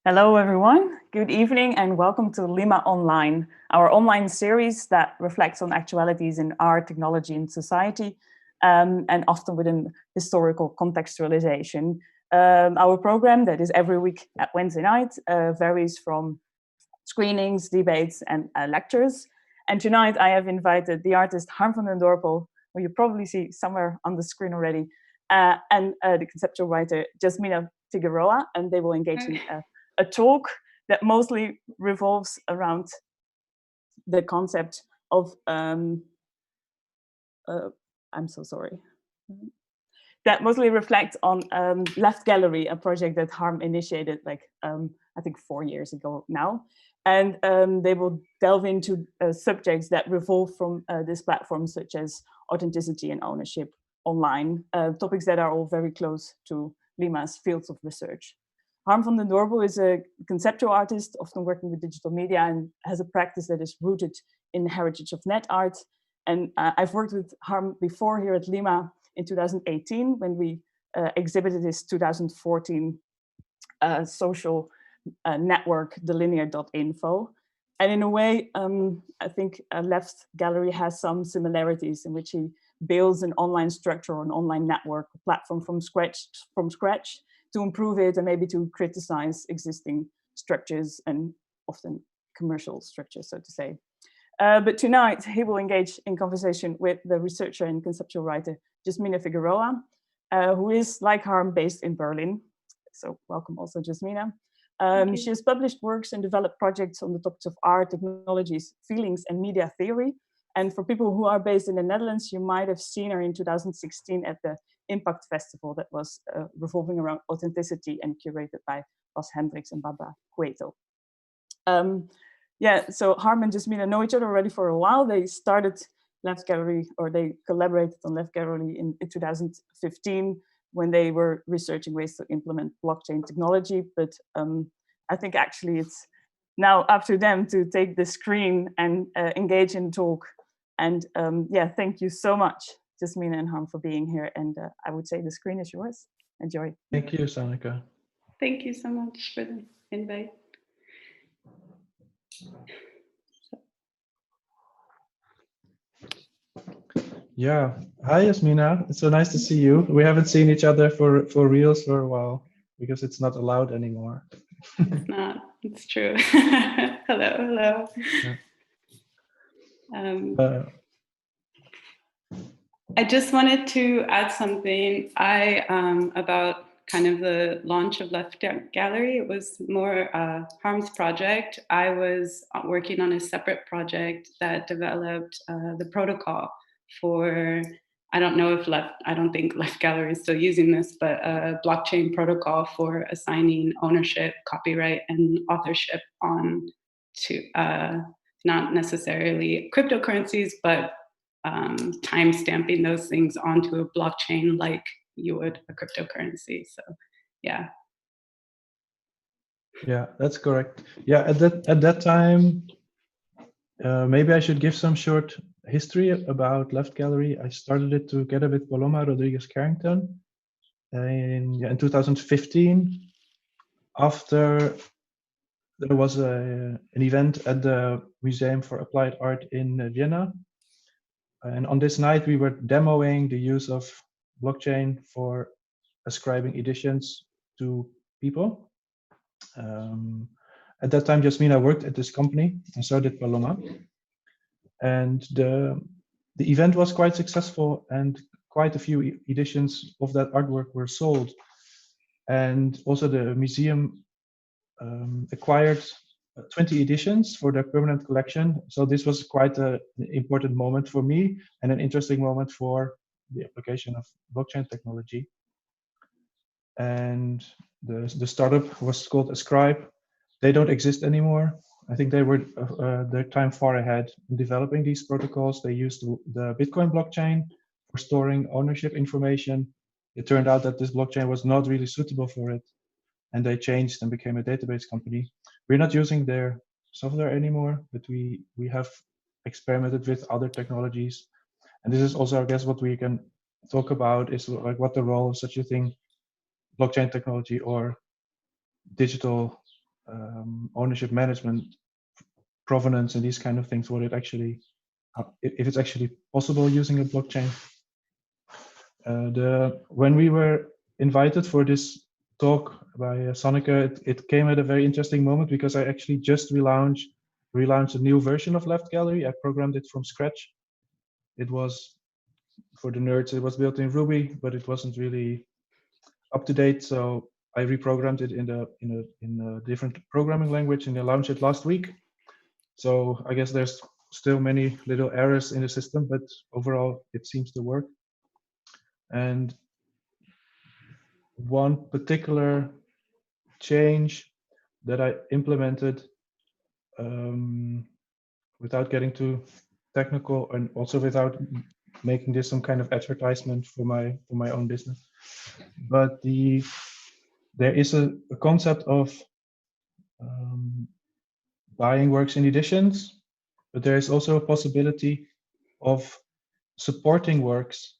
Hello, everyone. Good evening and welcome to Lima Online, our online series that reflects on actualities in art, technology, and society, and often within historical contextualization. Our program that is every week at Wednesday night varies from screenings, debates, and lectures. And tonight I have invited the artist Harm van den Dorpel, who you probably see somewhere on the screen already, and the conceptual writer Jazmina Figueroa, and they will engage in a talk that mostly revolves around the concept of I'm so sorry. That mostly reflects on Left Gallery, a project that Harm initiated like I think 4 years ago now. And they will delve into subjects that revolve from this platform, such as authenticity and ownership online, topics that are all very close to Lima's fields of research. Harm van den Dorpel is a conceptual artist, often working with digital media, and has a practice that is rooted in the heritage of net art. And I've worked with Harm before here at Lima in 2018 when we exhibited his 2014 social network, thelinear.info. And in a way, I think Left Gallery has some similarities in which he builds an online structure or an online network platform from scratch to improve it and maybe to criticize existing structures and often commercial structures, so to say. But tonight, he will engage in conversation with the researcher and conceptual writer, Jazmina Figueroa, who is, like Harm, based in Berlin. So welcome also, Jazmina. She has published works and developed projects on the topics of art, technologies, feelings, and media theory. And for people who are based in the Netherlands, you might have seen her in 2016 at the Impact Festival that was revolving around authenticity and curated by Bas Hendricks and Barbara Cueto. Yeah, so Harm and Jazmina know each other already for a while. They started Left Gallery, or they collaborated on Left Gallery in 2015 when they were researching ways to implement blockchain technology. But I think actually it's now up to them to take the screen and engage in talk. And yeah, thank you so much, Jazmina and Harm, for being here. And I would say the screen is yours. Enjoy. Thank you, Sanika. Thank you so much for the invite. Yeah. Hi, Yasmina. It's so nice to see you. We haven't seen each other for reals for a while because it's not allowed anymore. It's not. It's true. Hello. Uh, I just wanted to add something. About kind of the launch of Left Gallery. It was more Harm's project. I was working on a separate project that developed the protocol for, I don't think Left Gallery is still using this, but a blockchain protocol for assigning ownership, copyright, and authorship on to not necessarily cryptocurrencies, but time stamping those things onto a blockchain like you would a cryptocurrency. So yeah, that's correct. Yeah, at that time, maybe I should give some short history about Left Gallery. I started it together with Paloma Rodriguez Carrington in 2015 after there was an event at the Museum for Applied Art in Vienna. And on this night, we were demoing the use of blockchain for ascribing editions to people. At that time, Jazmina worked at this company, and so did Paloma. And the event was quite successful, and quite a few editions of that artwork were sold. And also the museum acquired 20 editions for their permanent collection. So this was quite an important moment for me and an interesting moment for the application of blockchain technology. And the startup was called Ascribe. They don't exist anymore. I think they were their time far ahead in developing these protocols. They used the Bitcoin blockchain for storing ownership information. It turned out that this blockchain was not really suitable for it, and they changed and became a database company. We're not using their software anymore, but we have experimented with other technologies. And this is also, I guess, what we can talk about is like what the role of such a thing, blockchain technology or digital ownership management, provenance, and these kind of things, what it actually, if it's actually possible using a blockchain. When we were invited for this talk by Sanneke, it came at a very interesting moment because I actually just relaunched a new version of Left Gallery. I programmed it from scratch. It was, for the nerds, it was built in Ruby, but it wasn't really up to date. So I reprogrammed it in a different programming language, and I launched it last week. So I guess there's still many little errors in the system, but overall it seems to work. And one particular change that I implemented, without getting too technical and also without making this some kind of advertisement for my own business, but there is a concept of buying works in editions, but there is also a possibility of supporting works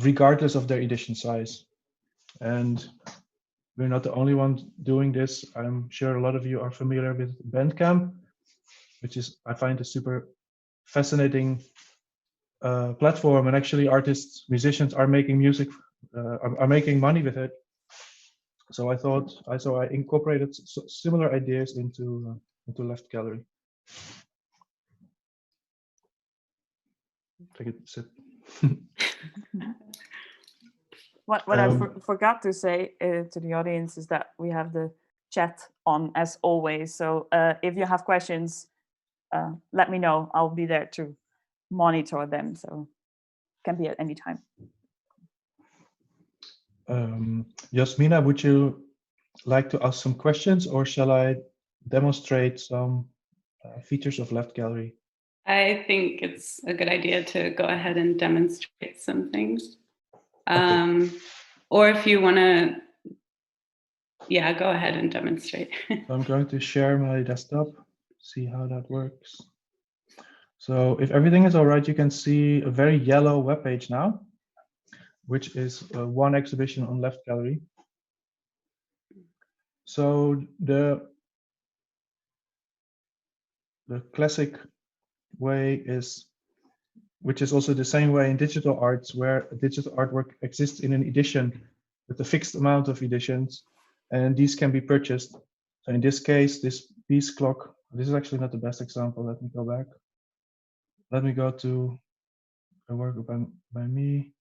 regardless of their edition size. And we're not the only ones doing this. I'm sure a lot of you are familiar with Bandcamp, which is, I find, a super fascinating platform. And actually artists, musicians are making music, are making money with it. So I incorporated similar ideas into Left Gallery. Take it, sip. What I forgot to say to the audience is that we have the chat on as always. So if you have questions, let me know. I'll be there to monitor them. So it can be at any time. Jazmina, would you like to ask some questions, or shall I demonstrate some features of Left Gallery? I think it's a good idea to go ahead and demonstrate some things. Okay. Or if you want to, yeah, go ahead and demonstrate. So I'm going to share my desktop, see how that works. So if everything is all right, you can see a very yellow web page now, which is one exhibition on Left Gallery. So the classic way is, which is also the same way in digital arts, where a digital artwork exists in an edition with a fixed amount of editions, and these can be purchased. So in this case, this piece clock, this is actually not the best example. Let me go back. Let me go to a work by me.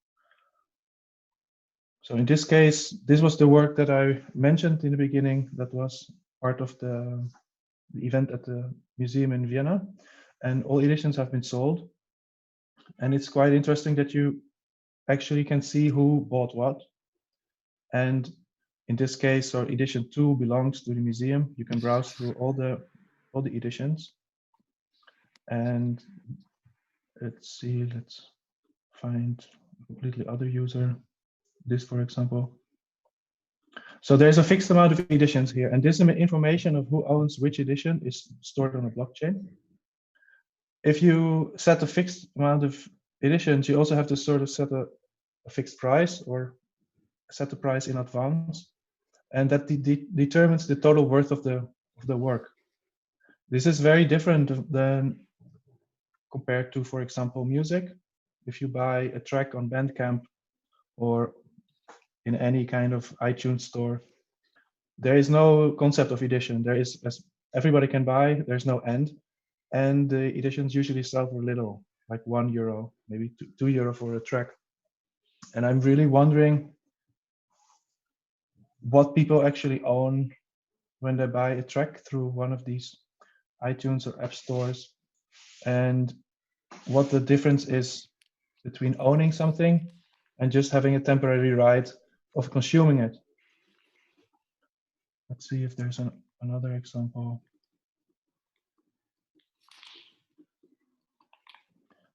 So in this case, this was the work that I mentioned in the beginning that was part of the event at the museum in Vienna, and all editions have been sold. And it's quite interesting that you actually can see who bought what. And in this case, so edition 2 belongs to the museum. You can browse through all the editions. And let's see, let's find a completely other user. This, for example. So there's a fixed amount of editions here, and this information of who owns which edition is stored on a blockchain. If you set a fixed amount of editions, you also have to sort of set a fixed price or set the price in advance, and that determines the total worth of the work. This is very different than compared to, for example, music. If you buy a track on Bandcamp or in any kind of iTunes store, there is no concept of edition. There is, as everybody can buy, there's no end. And the editions usually sell for little, like €1, maybe €2 for a track. And I'm really wondering what people actually own when they buy a track through one of these iTunes or app stores, and what the difference is between owning something and just having a temporary right of consuming it. Let's see if there's another example.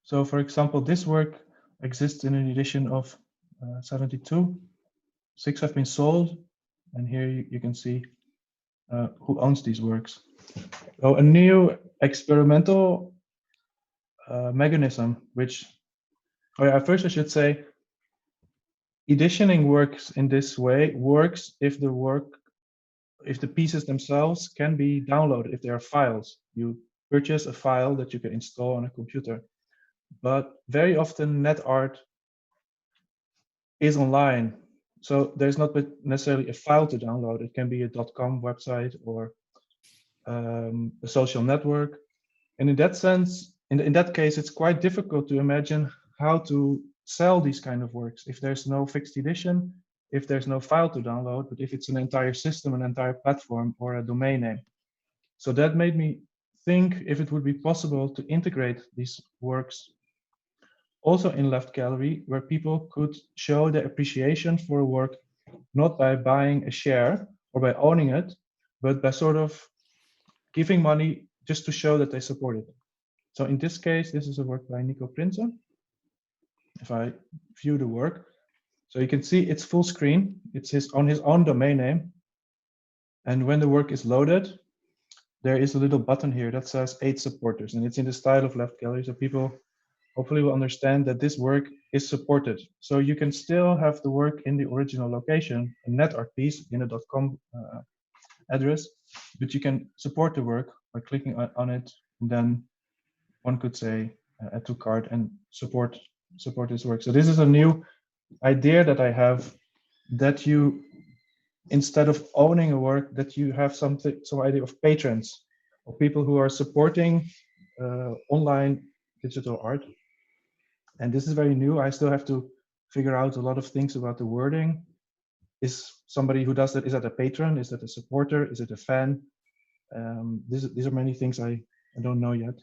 So for example, this work exists in an edition of 72. 6 have been sold, and here you can see who owns these works. So a new experimental mechanism, which, first I should say, editioning works in this way, works if the work if the pieces themselves can be downloaded, if they are files. You purchase a file that you can install on a computer. But very often net art is online. So there's not necessarily a file to download. It can be a .com website or a social network. And in that sense, in that case, it's quite difficult to imagine how to sell these kind of works if there's no fixed edition, if there's no file to download, but if it's an entire system, an entire platform, or a domain name. So that made me think if it would be possible to integrate these works also in Left Gallery, where people could show their appreciation for a work not by buying a share or by owning it, but by sort of giving money just to show that they support it. So in this case, this is a work by Nico Prince. If I view the work, so you can see it's full screen. It's on his own domain name. And when the work is loaded, there is a little button here that says 8 supporters, and it's in the style of Left Gallery. So people hopefully will understand that this work is supported. So you can still have the work in the original location, a net art piece in a .com address, but you can support the work by clicking on it. And then one could say add to cart and support this work. So this is a new idea that I have, that you, instead of owning a work, that you have some idea of patrons, or people who are supporting online digital art. And this is very new. I still have to figure out a lot of things about the wording. Is somebody who does that, is that a patron? Is that a supporter? Is it a fan? These are many things I don't know yet.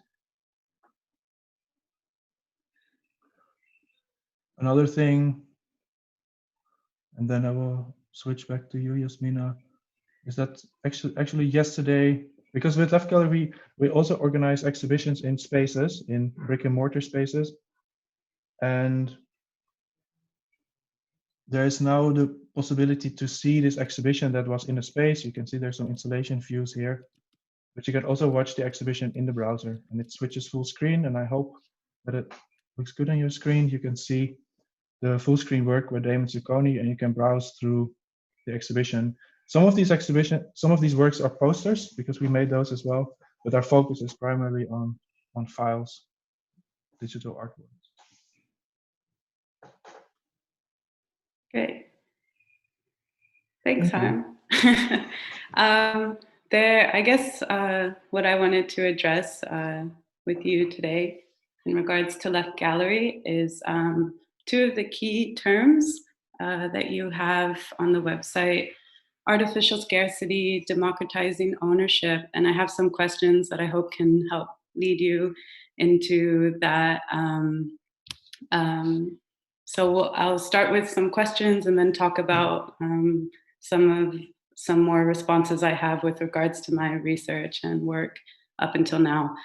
Another thing, and then I will switch back to you, Jazmina, is that actually yesterday, because with Left Gallery, we also organize exhibitions in spaces, in brick and mortar spaces. And there is now the possibility to see this exhibition that was in a space. You can see there's some installation views here, but you can also watch the exhibition in the browser, and it switches full screen. And I hope that it looks good on your screen. You can see the full screen work with Damon Zucconi, and you can browse through the exhibition. Some of these works are posters, because we made those as well, but our focus is primarily on files, digital artwork. Great. Thanks, Thank Harm. I guess what I wanted to address with you today in regards to Left Gallery is 2 of the key terms that you have on the website: artificial scarcity, democratizing ownership. And I have some questions that I hope can help lead you into that. So I'll start with some questions and then talk about some more responses I have with regards to my research and work up until now.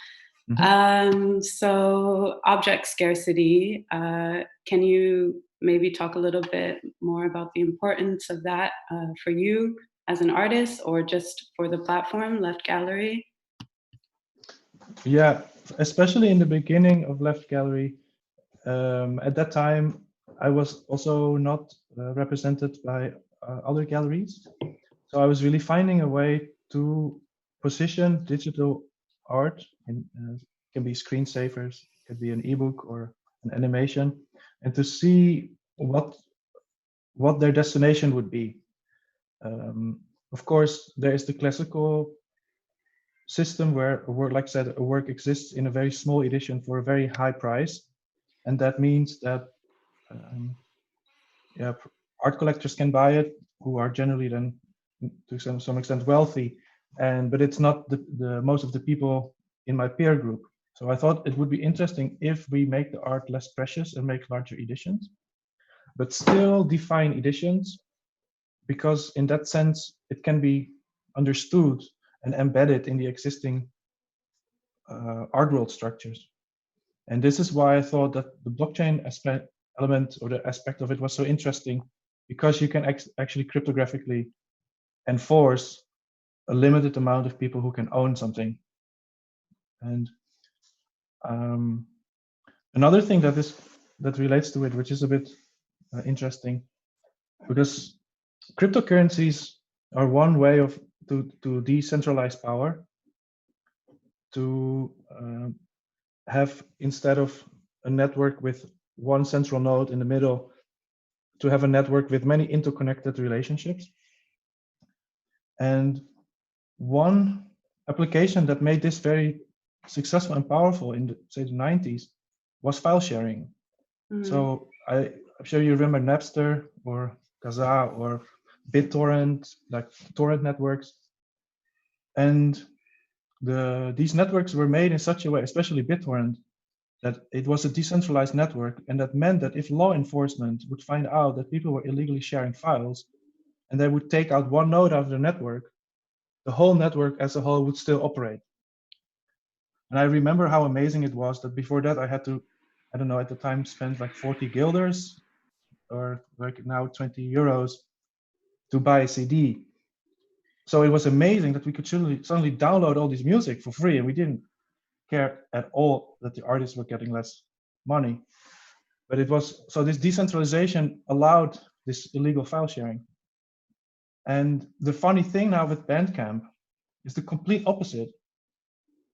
Mm-hmm. So object scarcity, can you maybe talk a little bit more about the importance of that for you as an artist, or just for the platform Left Gallery? Yeah, especially in the beginning of Left Gallery, at that time, I was also not represented by other galleries. So I was really finding a way to position digital art, in can be screensavers, could be an ebook or an animation, and to see what their destination would be. Of course, there is the classical system where a work, like I said, a work exists in a very small edition for a very high price, and that means that art collectors can buy it, who are generally then to some extent wealthy, but it's not the most of the people in my peer group. So I thought it would be interesting if we make the art less precious and make larger editions, but still define editions, because in that sense it can be understood and embedded in the existing art world structures. And this is why I thought that the blockchain element, or the aspect of it, was so interesting, because you can actually cryptographically enforce a limited amount of people who can own something. And another thing that relates to it, which is a bit interesting, because cryptocurrencies are one way of to decentralize power, to have, instead of a network with one central node in the middle, to have a network with many interconnected relationships. And one application that made this very successful and powerful in the, say, the 90s was file sharing. So I'm sure you remember Napster or Kazaa or BitTorrent, like torrent networks. And these networks were made in such a way, especially BitTorrent, that it was a decentralized network. And that meant that if law enforcement would find out that people were illegally sharing files, and they would take out one node out of the network, the whole network as a whole would still operate. And I remember how amazing it was that before that I had to, I don't know, at the time spend like 40 guilders or like now 20 euros to buy a CD. So it was amazing that we could suddenly download all this music for free, and we didn't care at all that the artists were getting less money. But it was, so this decentralization allowed this illegal file sharing. And the funny thing now with Bandcamp is the complete opposite.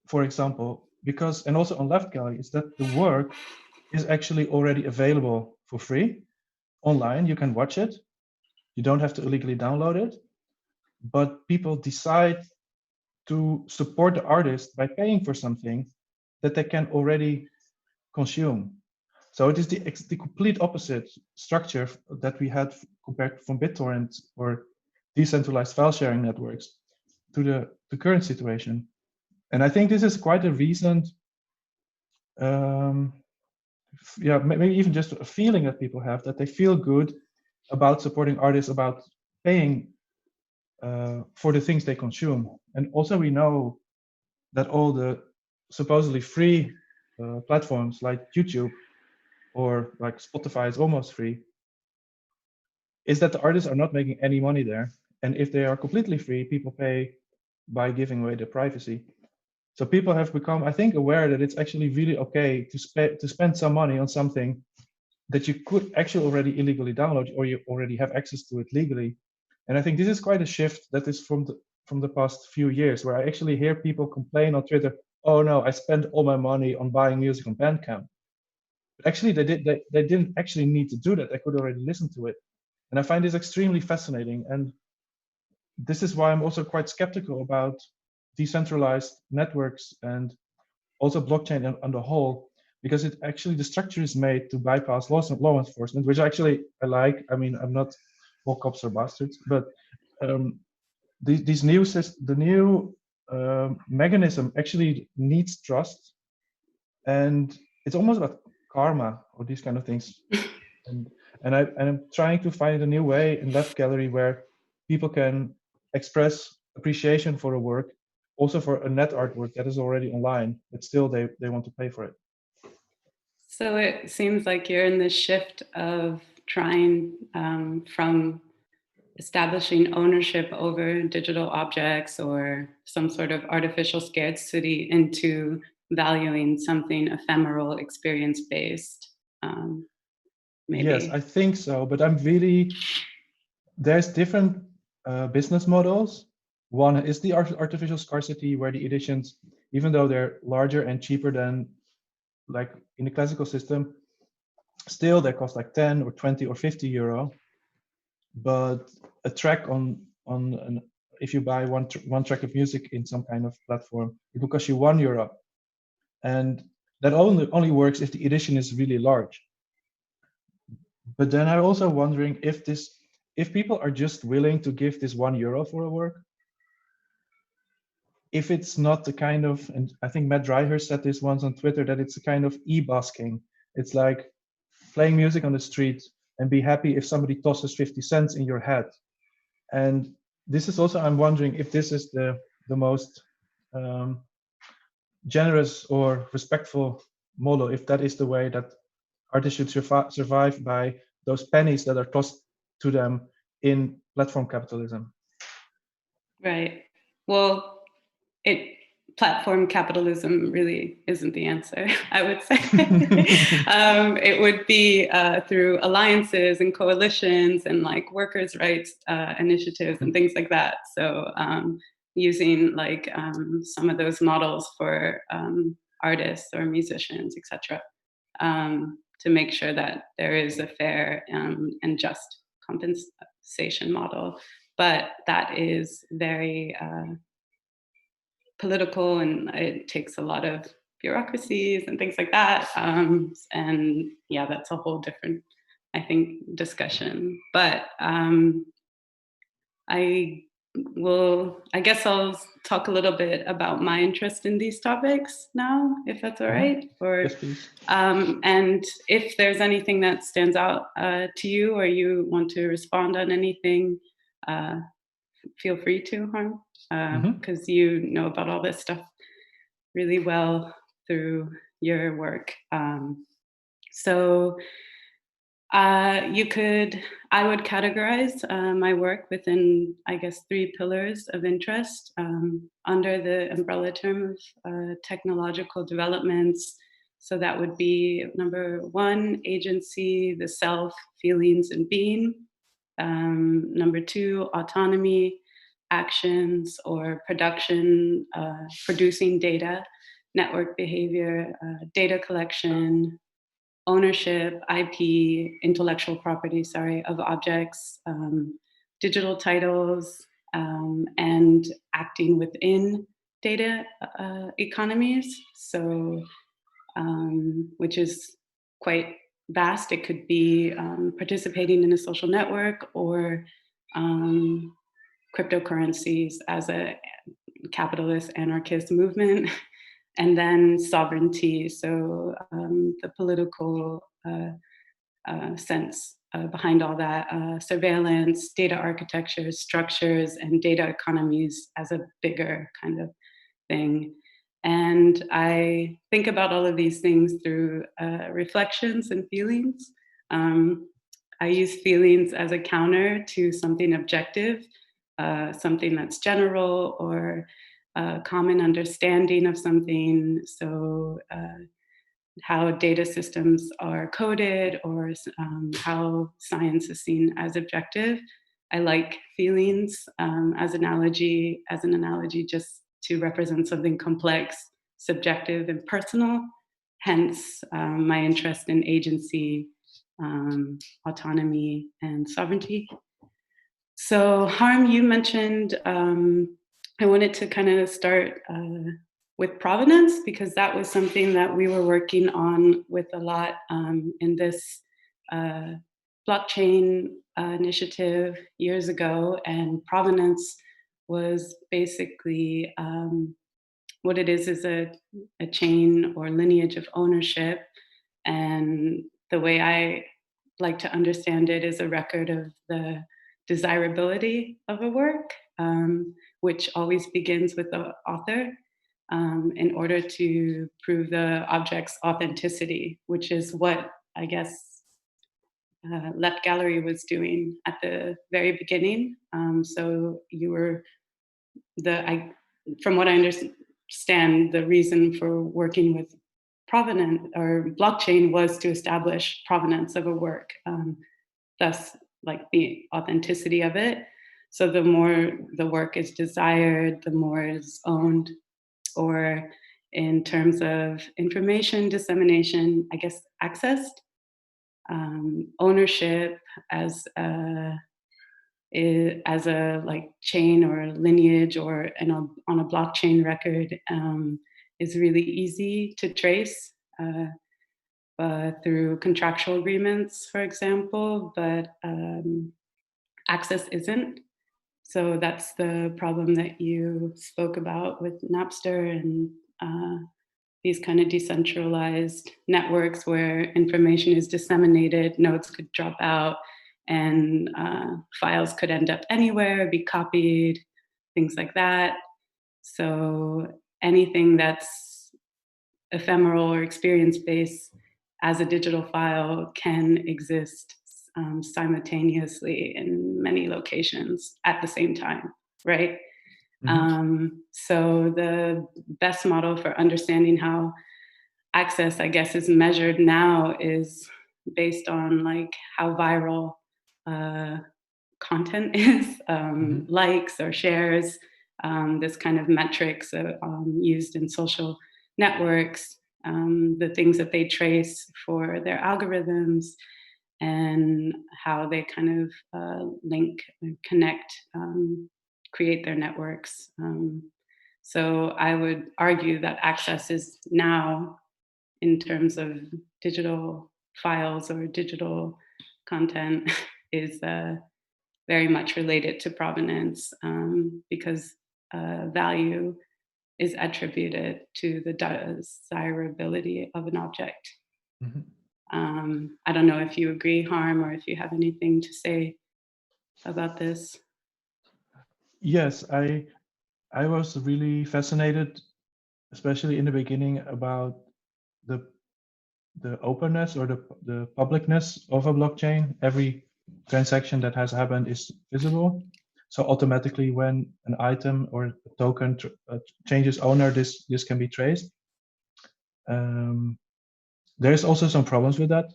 For example, because, and also on Left Gallery, is that the work is actually already available for free online. You can watch it. You don't have to illegally download it. But people decide to support the artist by paying for something that they can already consume. So it is the complete opposite structure that we had compared from BitTorrent or decentralized file sharing networks to the current situation. And I think this is quite a recent, yeah, maybe even just a feeling that people have, that they feel good about supporting artists, about paying for the things they consume. And also we know that all the supposedly free platforms like YouTube or like Spotify is almost free, is that the artists are not making any money there. And if they are completely free, people pay by giving away their privacy. So people have become, I think, aware that it's actually really okay to spend some money on something that you could actually already illegally download, or you already have access to it legally. And I think this is quite a shift that is from the past few years, where I actually hear people complain on Twitter, oh no, I spent all my money on buying music on Bandcamp. But actually they didn't actually need to do that. They could already listen to it. And I find this extremely fascinating. And this is why I'm also quite skeptical about decentralized networks and also blockchain on the whole, because it actually, the structure is made to bypass law enforcement, which actually I like. I mean, I'm not all cops are bastards, but the new mechanism actually needs trust, and it's almost about karma or these kind of things. And I'm trying to find a new way in Left Gallery where people can express appreciation for a work, also for a net artwork that is already online, but still they want to pay for it. So it seems like you're in this shift of trying from establishing ownership over digital objects or some sort of artificial scarcity into valuing something ephemeral, experience-based. Maybe. Yes, I think so, but there's different business models. One is the artificial scarcity, where the editions, even though they're larger and cheaper than like in the classical system, still they cost like 10 or 20 or 50 euro. But a track if you buy one track of music in some kind of platform, it will cost you €1. And that only works if the edition is really large. But then I'm also wondering if people are just willing to give this €1 for a work, if it's not the kind of, and I think Matt Dryher said this once on Twitter, that it's a kind of e-busking. It's like playing music on the street and be happy if somebody tosses 50 cents in your head. And this is also, I'm wondering if this is the most generous or respectful model, if that is the way that artists should survive by those pennies that are tossed to them in platform capitalism. Right. Well, it platform capitalism really isn't the answer, I would say. It would be through alliances and coalitions and like workers' rights initiatives and things like that. So using like some of those models for artists or musicians, etc., to make sure that there is a fair and just compensation model. But that is very political, and it takes a lot of bureaucracies and things like that. And yeah, that's a whole different, I think, discussion. But I guess I'll talk a little bit about my interest in these topics now, if that's all right. Or, yes, please. And if there's anything that stands out to you, or you want to respond on anything, feel free to, Harm, because you know about all this stuff really well through your work. So I would categorize my work within, I guess, 3 pillars of interest under the umbrella term of technological developments. So that would be number 1, agency, the self, feelings, and being. Number 2, autonomy, actions or production, producing data, network behavior, data collection, ownership, IP, intellectual property, of objects, digital titles, and acting within data economies. So, which is quite vast. It could be participating in a social network, or cryptocurrencies as a capitalist anarchist movement, and then sovereignty. So the political sense behind all that, surveillance, data architecture, structures, and data economies as a bigger kind of thing. And I think about all of these things through reflections and feelings. I use feelings as a counter to something objective, something that's general, or a common understanding of something. So how data systems are coded, or how science is seen as objective. I like feelings as an analogy just to represent something complex, subjective, and personal. Hence my interest in agency, autonomy, and sovereignty. So Harm, you mentioned, I wanted to kind of start with provenance, because that was something that we were working on with a lot in this blockchain initiative years ago. And provenance was basically what it is a chain or lineage of ownership. And the way I like to understand it is a record of the desirability of a work, which always begins with the author, in order to prove the object's authenticity, which is what I guess Left Gallery was doing at the very beginning. So you were from what I understand, the reason for working with provenance or blockchain was to establish provenance of a work, thus like the authenticity of it. So the more the work is desired, the more it's owned, or in terms of information dissemination, I guess accessed. Ownership as a like chain or lineage, or on a blockchain record, is really easy to trace through contractual agreements, for example, but access isn't. So that's the problem that you spoke about with Napster and these kind of decentralized networks where information is disseminated, nodes could drop out, and files could end up anywhere, be copied, things like that. So anything that's ephemeral or experience-based as a digital file can exist simultaneously in many locations at the same time, right? So the best model for understanding how access, I guess, is measured now is based on like how viral content is, likes or shares, this kind of metrics used in social networks, the things that they trace for their algorithms, and how they kind of link and connect, create their networks. So I would argue that access is now, in terms of digital files or digital content, is very much related to provenance, because value is attributed to the desirability of an object. I don't know if you agree, Harm, or if you have anything to say about this. Yes, I was really fascinated, especially in the beginning, about the openness or the publicness of a blockchain. Every transaction that has happened is visible. So automatically, when an item or a token changes owner, this can be traced. There's also some problems with that,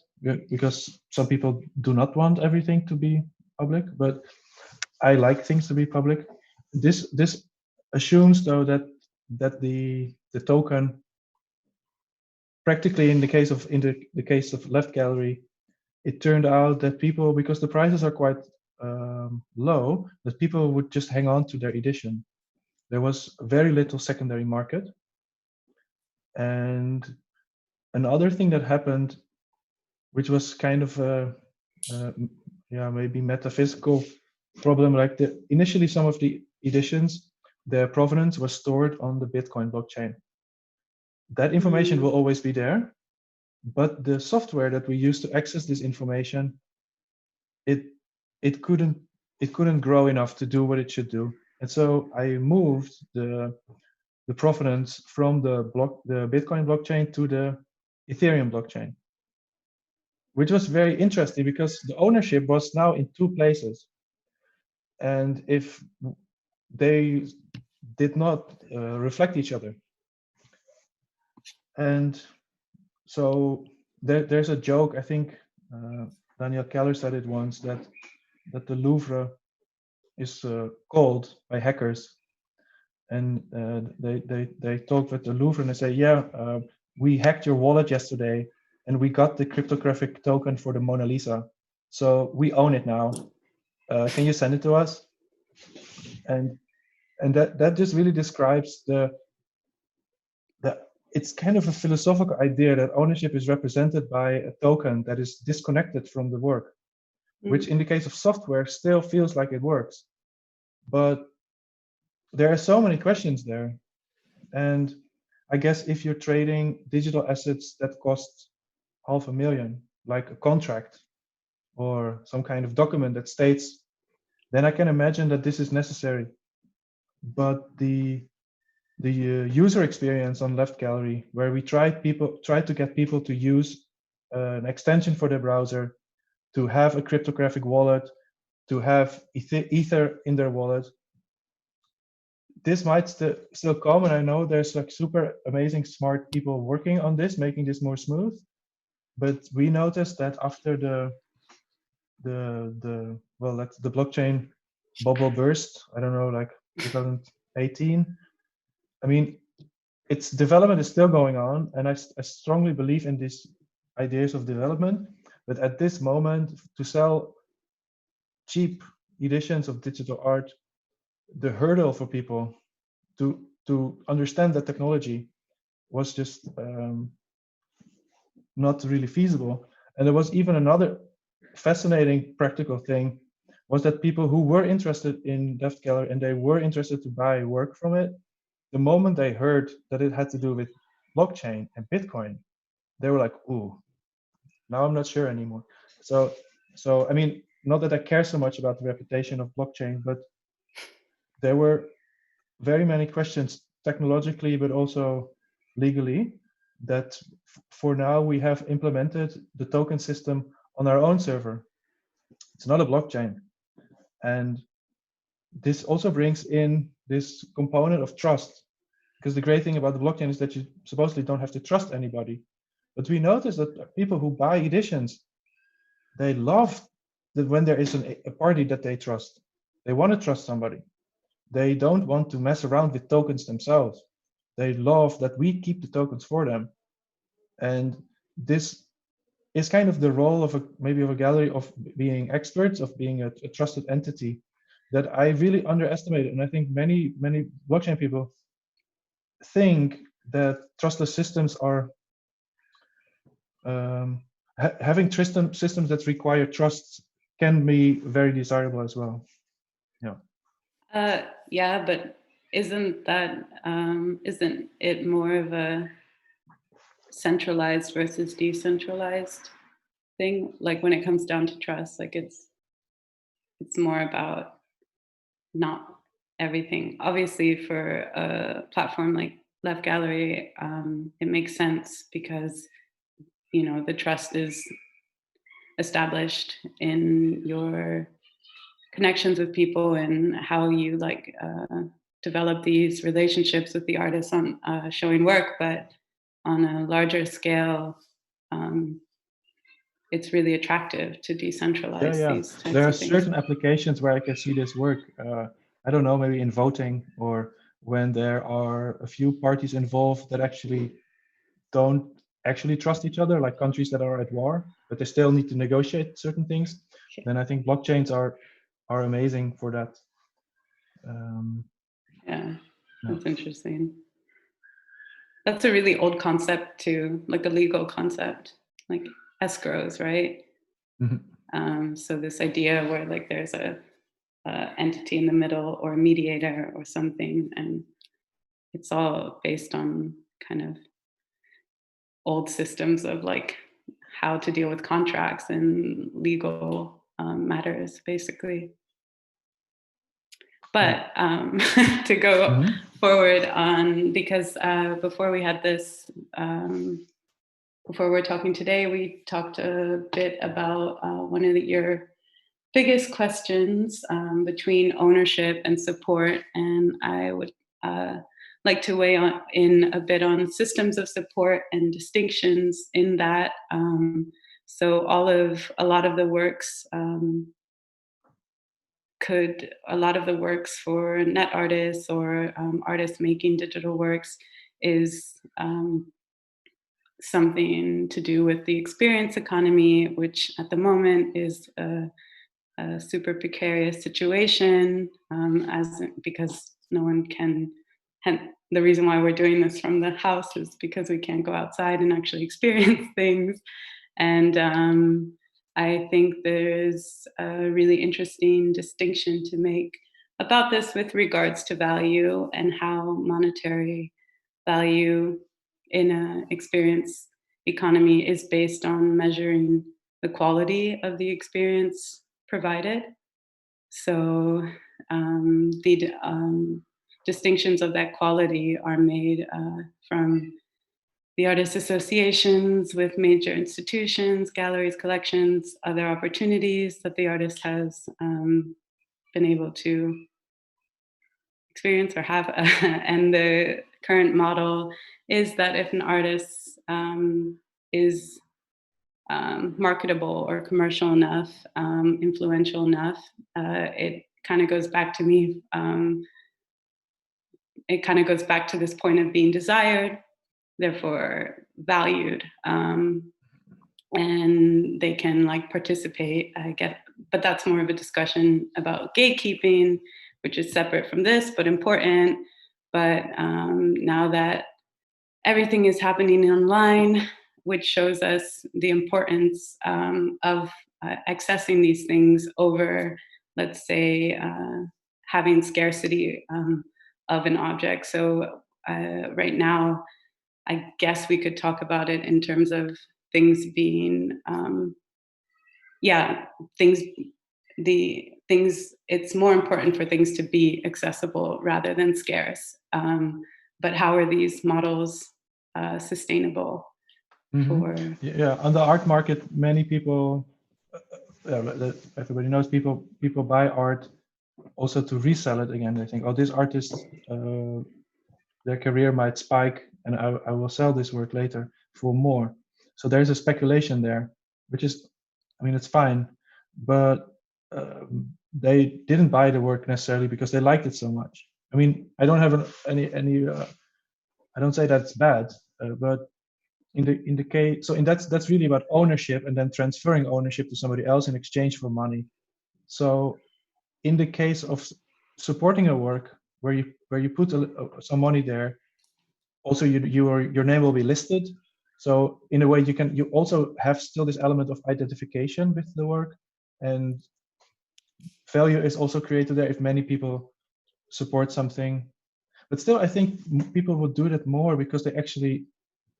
because some people do not want everything to be public, but I like things to be public. This assumes, though, that the token, practically in the case of Left Gallery, it turned out that people, because the prices are quite low, that people would just hang on to their edition. There was very little secondary market. And another thing that happened, which was kind of a maybe metaphysical problem, like initially some of the editions, the provenance was stored on the Bitcoin blockchain. That information will always be there, but the software that we use to access this information, it couldn't grow enough to do what it should do. And so I moved the provenance from the Bitcoin blockchain to the Ethereum blockchain, which was very interesting because the ownership was now in two places. And if they did not reflect each other. And so there's a joke, I think Daniel Keller said it once, that the Louvre is called by hackers. And they talk with the Louvre and they say, yeah, we hacked your wallet yesterday and we got the cryptographic token for the Mona Lisa. So we own it now. Can you send it to us? And that just really describes the it's kind of a philosophical idea that ownership is represented by a token that is disconnected from the work, which in the case of software still feels like it works. But there are so many questions there. And I guess if you're trading digital assets that cost $500,000, like a contract or some kind of document that states, then I can imagine that this is necessary. But the user experience on Left Gallery, where we tried to get people to use an extension for their browser, to have a cryptographic wallet, to have Ether in their wallet. This might still come, and I know there's like super amazing smart people working on this, making this more smooth. But we noticed that after the blockchain bubble burst, I don't know, like 2018. I mean, its development is still going on, and I strongly believe in these ideas of development. But at this moment, to sell cheap editions of digital art, the hurdle for people to understand that technology was just not really feasible. And there was even another fascinating practical thing, was that people who were interested in Left Gallery and they were interested to buy work from it, the moment they heard that it had to do with blockchain and Bitcoin, they were like, ooh, now I'm not sure anymore. So I mean, not that I care so much about the reputation of blockchain, but there were very many questions technologically, but also legally, that for now we have implemented the token system on our own server. It's not a blockchain. And this also brings in this component of trust. Because the great thing about the blockchain is that you supposedly don't have to trust anybody. But we notice that people who buy editions, they love that when there is a party that they trust. They want to trust somebody. They don't want to mess around with tokens themselves. They love that we keep the tokens for them. And this is kind of the role of maybe of a gallery, of being experts, of being a trusted entity, that I really underestimated. And I think many blockchain people think that trustless systems are having systems that require trust can be very desirable as well. Yeah, but isn't it more of a centralized versus decentralized thing? Like when it comes down to trust, like it's more about not everything. Obviously, for a platform like Left Gallery, it makes sense because the trust is established in your connections with people and how you develop these relationships with the artists on showing work. But on a larger scale, it's really attractive to decentralize these types there are of things. certain applications where I can see this work. I don't know, maybe in voting, or when there are a few parties involved that actually don't actually trust each other, like countries that are at war, but they still need to negotiate certain things. Okay. Then I think blockchains are amazing for that. That's interesting. That's a really old concept too, like a legal concept, like escrows, right? Mm-hmm. So this idea where like there's a entity in the middle or a mediator or something, and it's all based on kind of old systems of like how to deal with contracts and legal matters, basically. But to go forward on, because before we had this, before we're talking today, we talked a bit about one of your biggest questions between ownership and support. And I would like to weigh in a bit on systems of support and distinctions in that. So a lot of the works for net artists or artists making digital works is something to do with the experience economy, which at the moment is a super precarious situation, because no one can. The reason why we're doing this from the house is because we can't go outside and actually experience things. And I think there's a really interesting distinction to make about this with regards to value and how monetary value in an experience economy is based on measuring the quality of the experience provided. So the distinctions of that quality are made from the artist associations with major institutions, galleries, collections, other opportunities that the artist has been able to experience or have. And the current model is that if an artist is marketable or commercial enough, influential enough, it kind of goes back to me. It kind of goes back to this point of being desired, therefore valued, and they can like participate. But that's more of a discussion about gatekeeping, which is separate from this, but important. But now that everything is happening online, which shows us the importance of accessing these things over, let's say, having scarcity of an object. So right now, I guess we could talk about it in terms of things being, it's more important for things to be accessible rather than scarce. But how are these models sustainable? On the art market, many people, everybody knows people buy art also to resell it again. They think, oh, this artist, their career might spike, and I will sell this work later for more. So there's a speculation there, which is, I mean, it's fine, but they didn't buy the work necessarily because they liked it so much. I mean, I don't have any. I don't say that's bad, but in the case, so in that's really about ownership and then transferring ownership to somebody else in exchange for money. So in the case of supporting a work where you put some money there, also your name will be listed. So in a way you also have still this element of identification with the work, and value is also created there if many people support something. But still, I think people would do that more because they actually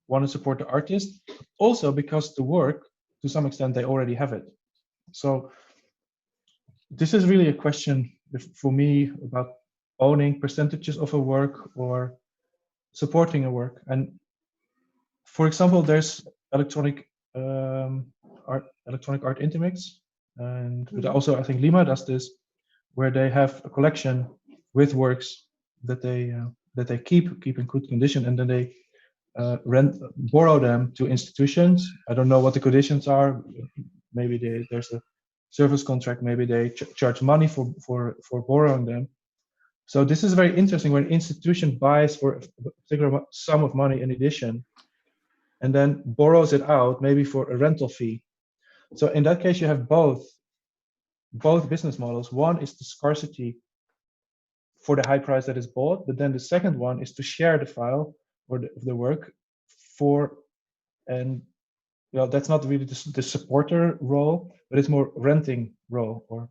want to support the artist, also because the work, to some extent, they already have it. So this is really a question for me about owning percentages of a work or supporting a work. And for example, there's electronic art intermix, and but also I think Lima does this, where they have a collection with works that they keep in good condition, and then they borrow them to institutions. I don't know what the conditions are. Maybe there's a service contract. Maybe they charge money for borrowing them. So this is very interesting when an institution buys for a particular sum of money an edition, and then borrows it out, maybe for a rental fee. So in that case, you have both business models. One is the scarcity for the high price that is bought, but then the second one is to share the file or the work for, and well, that's not really the supporter role, but it's more renting role. Or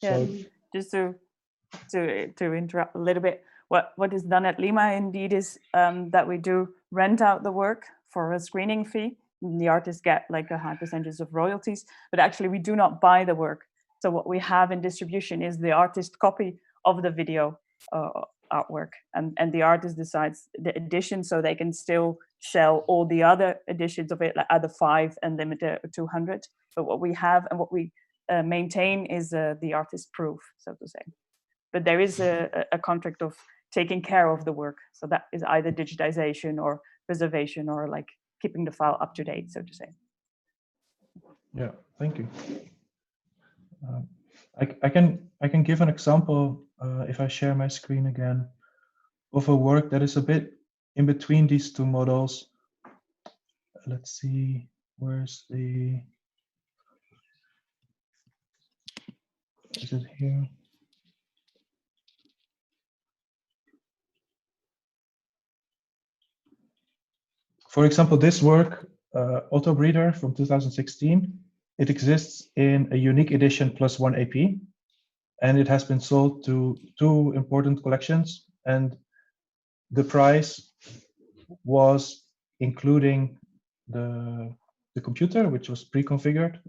yeah, so. Just to interrupt a little bit, what is done at Lima indeed is that we do rent out the work for a screening fee. And the artists get like a high percentage of royalties, but actually we do not buy the work. So what we have in distribution is the artist copy of the video artwork, and the artist decides the edition, so they can still sell all the other editions of it, like other 5 and limited 200. But what we have and what we maintain is the artist proof, so to say. But there is a contract of taking care of the work, so that is either digitization or preservation or like keeping the file up to date, so to say. Yeah, thank you. I can give an example if I share my screen again of a work that is a bit in between these two models. Let's see, where's the, is it here? For example, this work, Auto Breeder from 2016, it exists in a unique edition plus 1 AP, and it has been sold to 2 important collections, and the price was including the computer, which was pre-configured.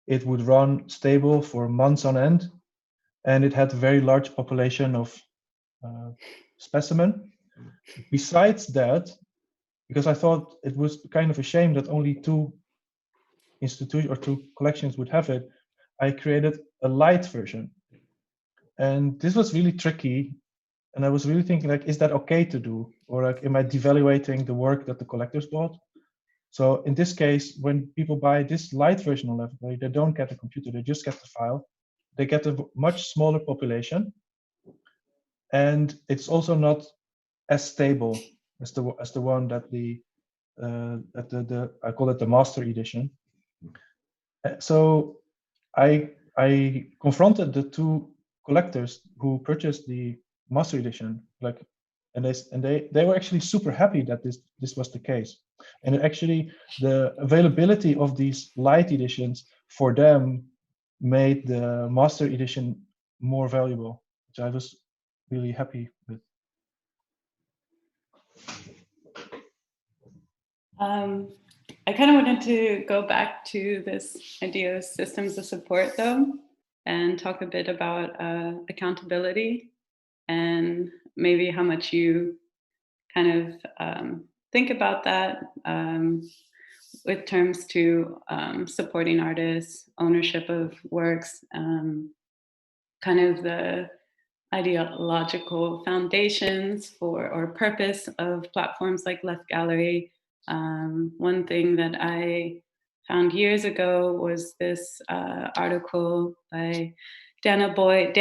It would run stable for months on end, and it had a very large population of specimen. Besides that, because I thought it was kind of a shame that only 2 institutions or 2 collections would have it, I created a light version. And this was really tricky. And I was really thinking, like, is that okay to do? Or like, am I devaluating the work that the collectors bought? So in this case, when people buy this light version of Level, they don't get a computer, they just get the file. They get a much smaller population. And it's also not as stable as the one that I call it the master edition. So I confronted the 2 collectors who purchased the master edition, like, and they were actually super happy that this was the case. And actually the availability of these light editions for them made the master edition more valuable, which I was really happy with. I kind of wanted to go back to this idea of systems of support, though, and talk a bit about accountability and maybe how much you kind of think about that with terms to supporting artists, ownership of works, kind of the ideological foundations for or purpose of platforms like Left Gallery. One thing that I found years ago was this article by Dana Boyd,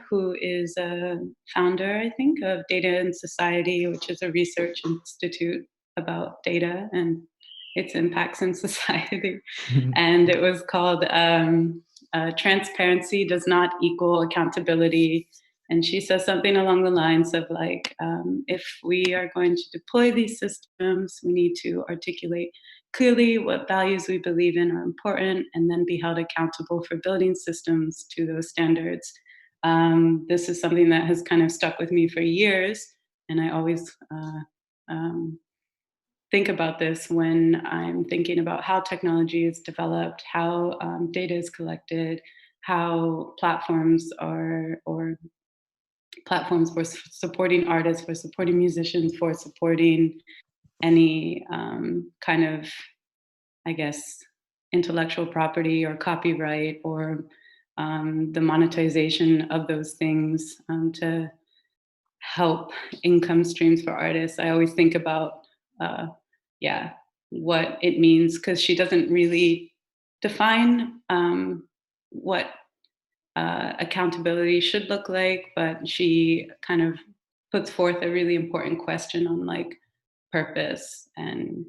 who is a founder, I think, of Data and Society, which is a research institute about data and its impacts in society. And it was called Transparency Does Not Equal Accountability. And she says something along the lines of like, if we are going to deploy these systems, we need to articulate clearly what values we believe in are important and then be held accountable for building systems to those standards. This is something that has kind of stuck with me for years. And I always think about this when I'm thinking about how technology is developed, how data is collected, how platforms are, or platforms for supporting artists, for supporting musicians, for supporting any kind of, I guess, intellectual property or copyright or the monetization of those things to help income streams for artists. I always think about what it means, because she doesn't really define what accountability should look like, but she kind of puts forth a really important question on like purpose. And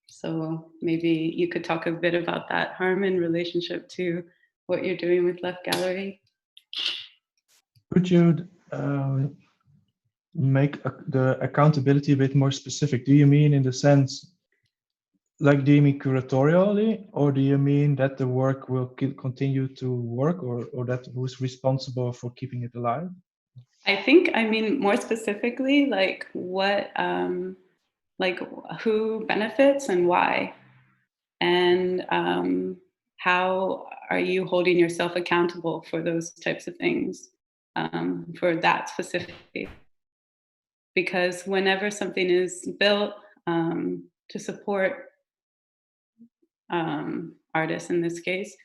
so maybe you could talk a bit about that, Harm, in relationship to what you're doing with Left Gallery. Could you make the accountability a bit more specific? Do you mean in the sense, like, do you mean curatorially, or do you mean that the work will continue to work, or that who's responsible for keeping it alive? I think I mean more specifically, like what, like who benefits and why, and how are you holding yourself accountable for those types of things, for that specifically? Because whenever something is built to support artists in this case,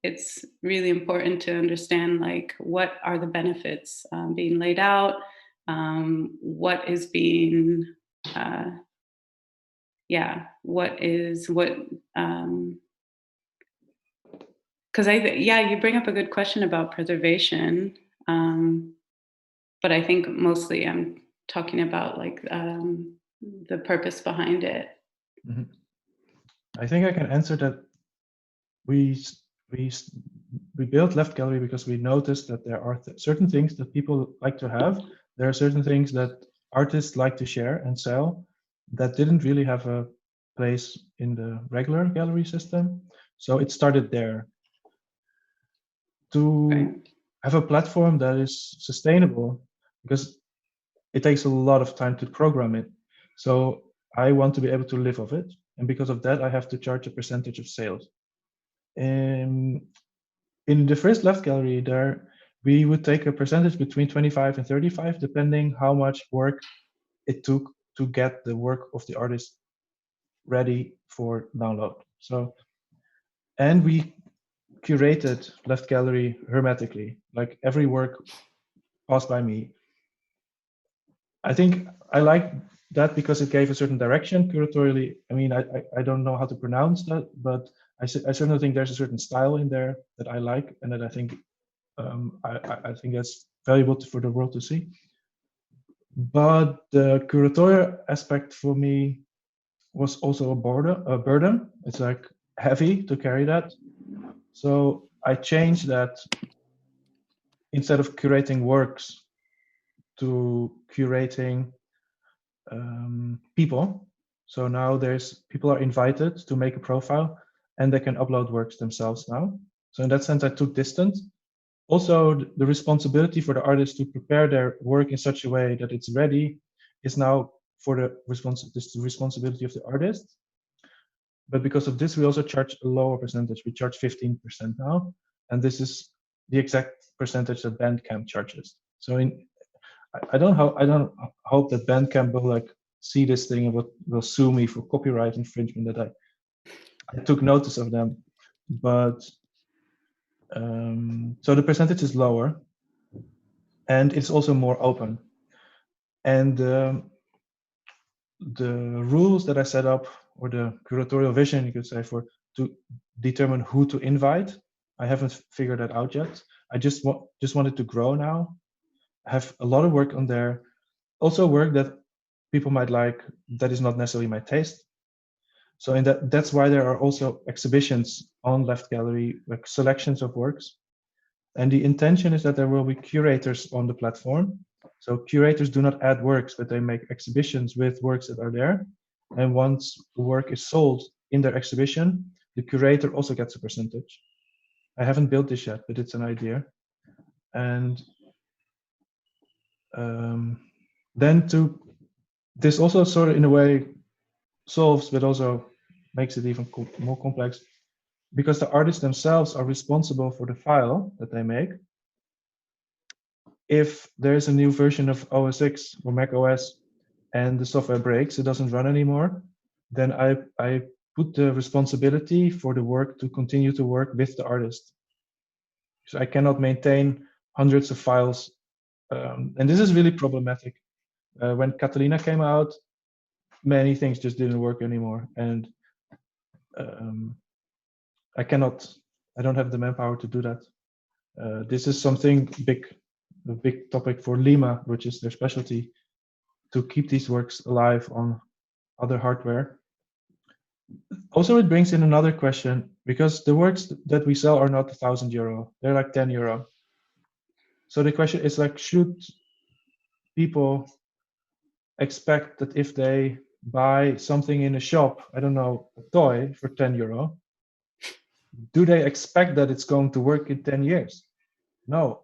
it's really important to understand like what are the benefits being laid out, what is being, because you bring up a good question about preservation, but I think mostly I'm talking about like the purpose behind it. Mm-hmm. I think I can answer that. We built Left Gallery because we noticed that there are certain things that people like to have. There are certain things that artists like to share and sell that didn't really have a place in the regular gallery system. So it started there. To have a platform that is sustainable, because it takes a lot of time to program it. So I want to be able to live off it. And because of that, I have to charge a percentage of sales. In the first Left Gallery there, we would take a percentage between 25 and 35, depending how much work it took to get the work of the artist ready for download. So, and we curated Left Gallery hermetically, like every work passed by me. I think I like that because it gave a certain direction curatorially. I mean, I don't know how to pronounce that, but I certainly think there's a certain style in there that I like, and that I think I think that's valuable for the world to see. But the curatorial aspect for me was also a burden. It's like heavy to carry that. So I changed that. Instead of curating works, to curating people. So now people are invited to make a profile and they can upload works themselves now. So in that sense, I took distance. Also, the responsibility for the artist to prepare their work in such a way that it's ready is now for the responsibility of the artist. But because of this, we also charge a lower percentage. We charge 15% now, and this is the exact percentage that Bandcamp charges. So I don't hope that Bandcamp will like see this thing and will sue me for copyright infringement, that I took notice of them. But So the percentage is lower, and it's also more open. And the rules that I set up, or the curatorial vision, you could say, for to determine who to invite, I haven't figured that out yet. I just wanted to grow now. I have a lot of work on there, also work that people might like that is not necessarily my taste. So in that's why there are also exhibitions on Left Gallery, like selections of works. And the intention is that there will be curators on the platform. So curators do not add works, but they make exhibitions with works that are there. And once the work is sold in their exhibition, the curator also gets a percentage. I haven't built this yet, but it's an idea. And then this also sort of in a way solves, but also makes it even more complex, because the artists themselves are responsible for the file that they make. If there is a new version of OS X or Mac OS and the software breaks, it doesn't run anymore, then I put the responsibility for the work to continue to work with the artist. So I cannot maintain hundreds of files. And this is really problematic. When Catalina came out, many things just didn't work anymore. And I don't have the manpower to do that. This is something a big topic for Lima, which is their specialty, to keep these works alive on other hardware. Also, it brings in another question, because the works that we sell are not €1,000, they're like €10. So the question is like, should people expect that if they buy something in a shop, I don't know, a toy for €10, do they expect that it's going to work in 10 years? No.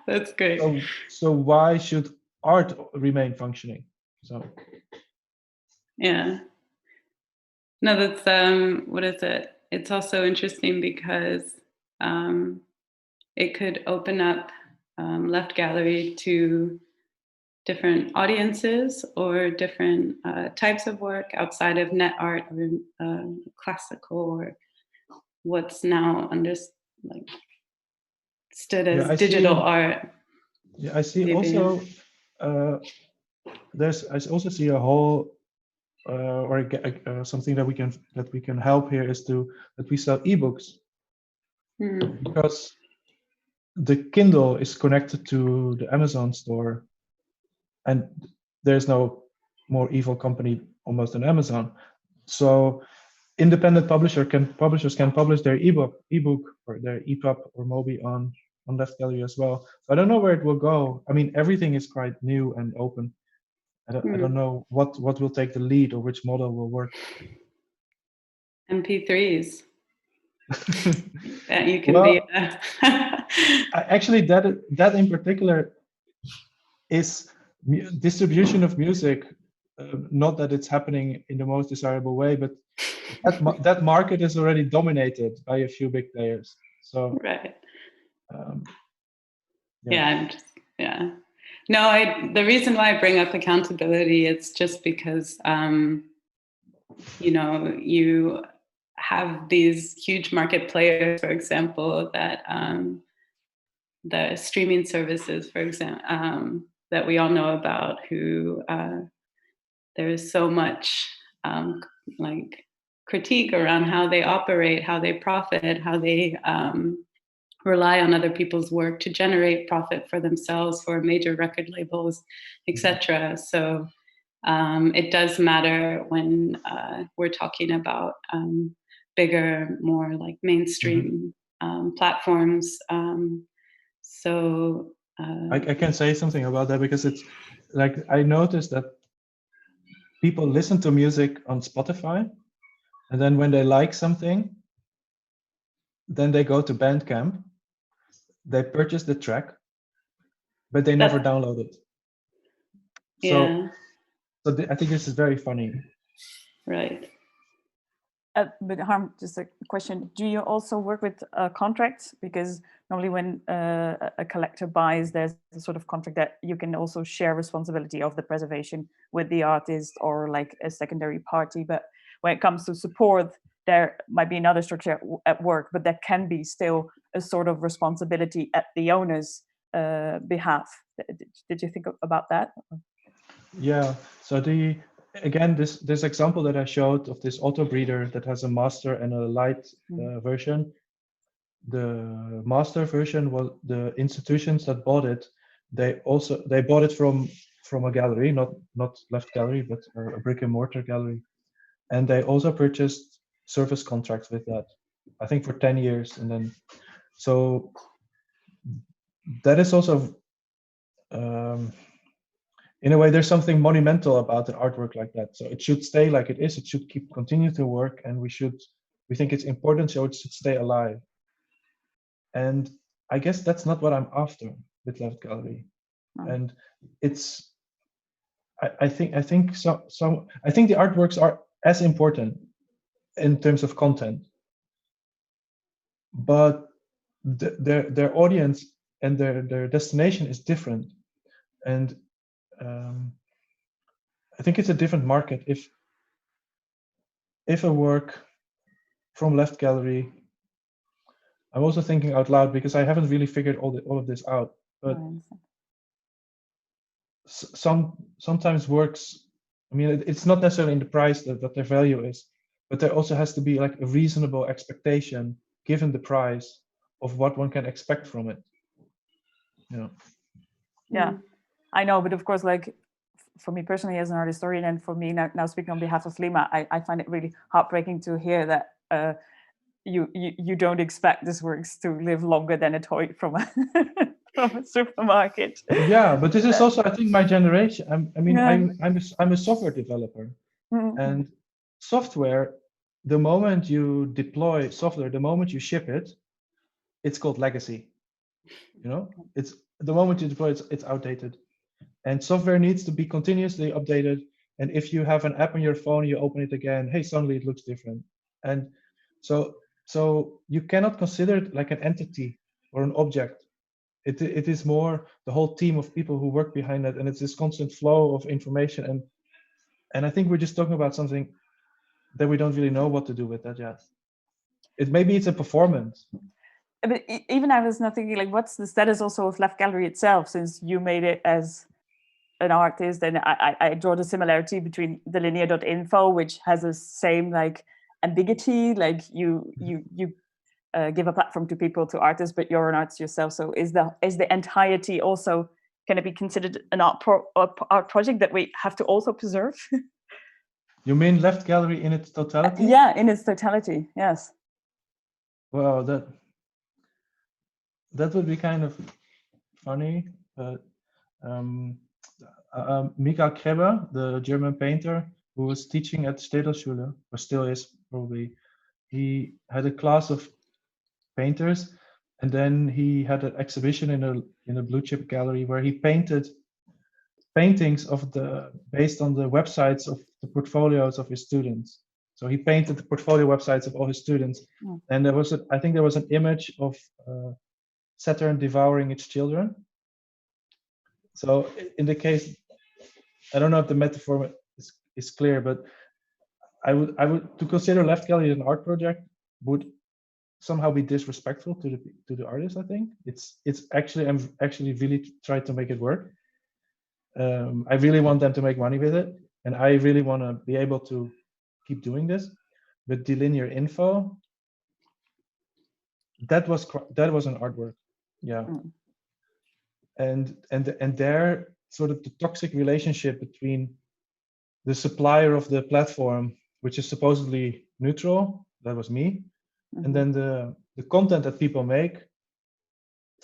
That's great. So why should art remain functioning? So yeah. No, that's what is it? It's also interesting because it could open up Left Gallery to different audiences or different types of work outside of net art or classical, or what's now understood as digital art. Yeah, I see. Also, I also see a whole something that we can help here is that we sell ebooks, because the Kindle is connected to the Amazon store, and there's no more evil company almost than Amazon. So independent publishers can publish their ebook or their EPUB or Mobi on Left Gallery as well. So I don't know where it will go. I mean, everything is quite new and open. I don't know what will take the lead or which model will work. MP3s. That you can well, be. Actually, that in particular is distribution of music. Not that it's happening in the most desirable way, but that market is already dominated by a few big players. So right. Yeah. No, the reason why I bring up accountability, it's just because you have these huge market players, for example, that the streaming services, for example, that we all know about, who there is so much critique around how they operate, how they profit, how they rely on other people's work to generate profit for themselves, for major record labels, etc. So it does matter when we're talking about bigger, more like mainstream platforms. I can say something about that, because it's like I noticed that people listen to music on Spotify, and then when they like something, then they go to Bandcamp, they purchase the track, but they never download it. So I think this is very funny. Right. But Harm, just a question. Do you also work with contracts? Because normally when a collector buys, there's a sort of contract that you can also share responsibility of the preservation with the artist or like a secondary party. But when it comes to support, there might be another structure at work, but there can be still a sort of responsibility at the owner's behalf. Did you think about that? Yeah. So again, this example that I showed of this auto breeder that has a master and a light version. The master version was the institutions that bought it. They bought it from a gallery, not Left Gallery, but a brick and mortar gallery, and they also purchased service contracts with that. I think for 10 years, and then so that is also. In a way, there's something monumental about an artwork like that. So it should stay like it is. It should continue to work, and we think it's important, so it should stay alive. And I guess that's not what I'm after with Left Gallery. And it's, I think the artworks are as important in terms of content, but their audience and their destination is different. And I think it's a different market. If a work from Left Gallery, I'm also thinking out loud because I haven't really figured all of this out. But sometimes works, I mean, it's not necessarily in the price that their value is, but there also has to be like a reasonable expectation given the price of what one can expect from it. Yeah, I know, but of course, like for me personally as an art historian, and for me now speaking on behalf of Lima, I find it really heartbreaking to hear that you don't expect this works to live longer than a toy from a from a supermarket. Yeah, but this is also, I think, my generation. I'm a software developer, and software, the moment you deploy software, the moment you ship it, it's called legacy. It's the moment you deploy it, it's outdated, and software needs to be continuously updated. And if you have an app on your phone, you open it again, hey, suddenly it looks different. And so you cannot consider it like an entity or an object. It is more the whole team of people who work behind it, and it's this constant flow of information. And I think we're just talking about something that we don't really know what to do with that yet. Maybe it's a performance. But even I was not thinking, like, what's the status also of Left Gallery itself, since you made it as an artist, and I draw the similarity between the linear.info, which has the same like ambiguity, like you give a platform to people, to artists, but you're an artist yourself. So is the entirety also, can it be considered an art project that we have to also preserve? You mean Left Gallery in its totality? Yeah, in its totality, yes. Well, that would be kind of funny, but Michael Kreber, the German painter who was teaching at Städelschule, or still is probably, he had a class of painters, and then he had an exhibition in a blue chip gallery where he painted paintings based on the websites of the portfolios of his students. So he painted the portfolio websites of all his students, and I think there was an image of Saturn devouring its children. So in the case, I don't know if the metaphor is clear, but I would to consider Left Gallery an art project would somehow be disrespectful to the artist. I think I'm actually really trying to make it work. I really want them to make money with it, and I really want to be able to keep doing this. But the linear info, that was an artwork, yeah. And there, sort of the toxic relationship between the supplier of the platform, which is supposedly neutral, that was me, and then the content that people make,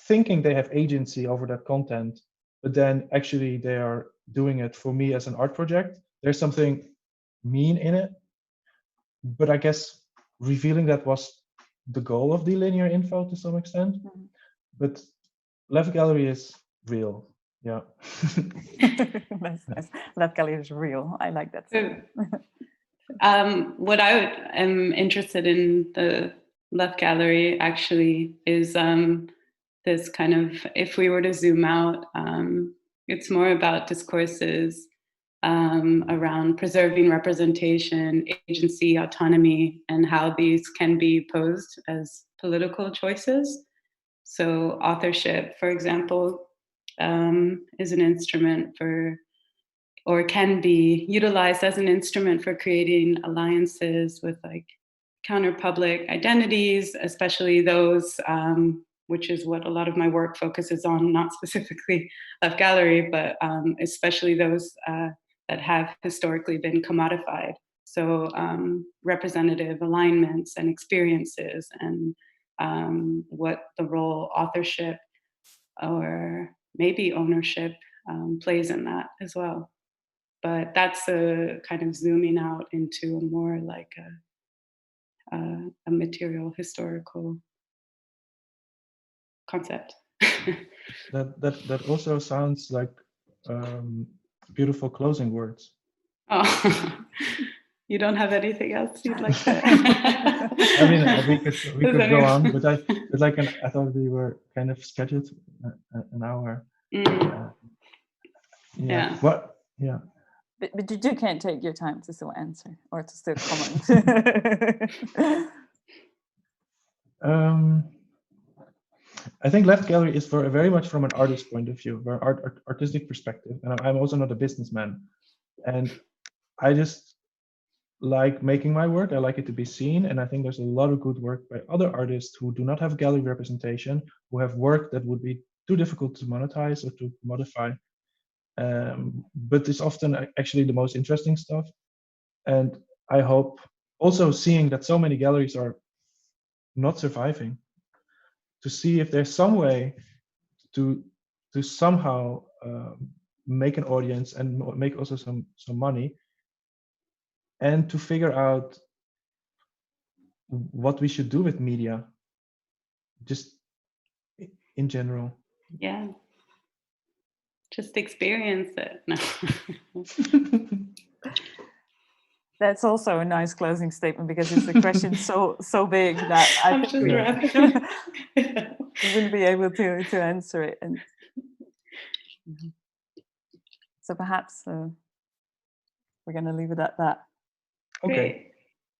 thinking they have agency over that content, but then actually they are doing it for me as an art project. There's something mean in it, but I guess revealing that was the goal of the linear info to some extent. But Left Gallery is real. Yeah. Nice. Left Gallery is real. I like that. What I am interested in the Left Gallery actually is this kind of, if we were to zoom out, it's more about discourses around preserving representation, agency, autonomy, and how these can be posed as political choices. So authorship, for example, is an instrument for, or can be utilized as an instrument for creating alliances with like counter-public identities, especially those, which is what a lot of my work focuses on, not specifically Left Gallery, but especially those that have historically been commodified. So representative alignments and experiences, and what the role authorship or maybe ownership plays in that as well. But that's a kind of zooming out into a more like a material historical concept. That also sounds like beautiful closing words. Oh, you don't have anything else you'd like to? I mean, we could go on, but I thought we were kind of scheduled an hour. Yeah. What? Yeah. But you can't take your time to still answer or to still comment. I think Left Gallery is very much from an artist point of view, from an artistic perspective, and I'm also not a businessman, and I just like making my work. I like it to be seen, and I think there's a lot of good work by other artists who do not have gallery representation, who have work that would be too difficult to monetize or to modify, but it's often actually the most interesting stuff. And I hope also, seeing that so many galleries are not surviving, to see if there's some way to somehow make an audience and make also some money, and to figure out what we should do with media, just in general. Yeah. Just experience it. No. That's also a nice closing statement, because it's a question so big that I think we wouldn't be able to answer it. And so perhaps we're going to leave it at that. Okay. Great.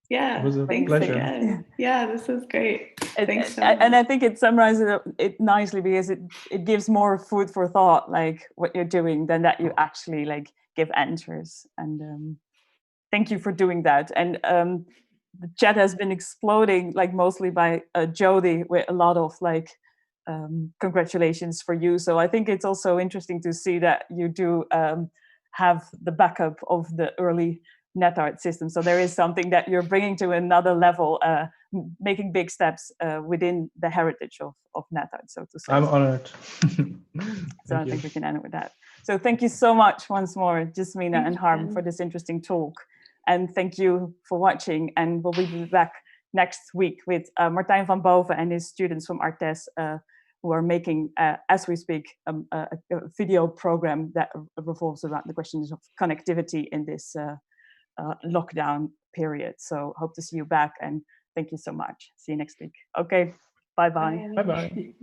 Yeah. It was a Thanks pleasure. again. Yeah, this is great. Thanks so much. And I think it summarizes it nicely, because it gives more food for thought, like what you're doing, than that you actually like give answers. And thank you for doing that. And the chat has been exploding, like mostly by Jody, with a lot of like congratulations for you. So I think it's also interesting to see that you do have the backup of the early NetArt system. So there is something that you're bringing to another level, making big steps within the heritage of NetArt, so to say. I'm honored. So I think we can end it with that. So thank you so much once more, Jazmina and Harm, for this interesting talk. And thank you for watching. And we'll be back next week with Martijn van Boven and his students from Artes, who are making, as we speak, a video program that revolves around the questions of connectivity in this lockdown period. So hope to see you back, and thank you so much. See you next week. Okay, bye-bye. Bye-bye.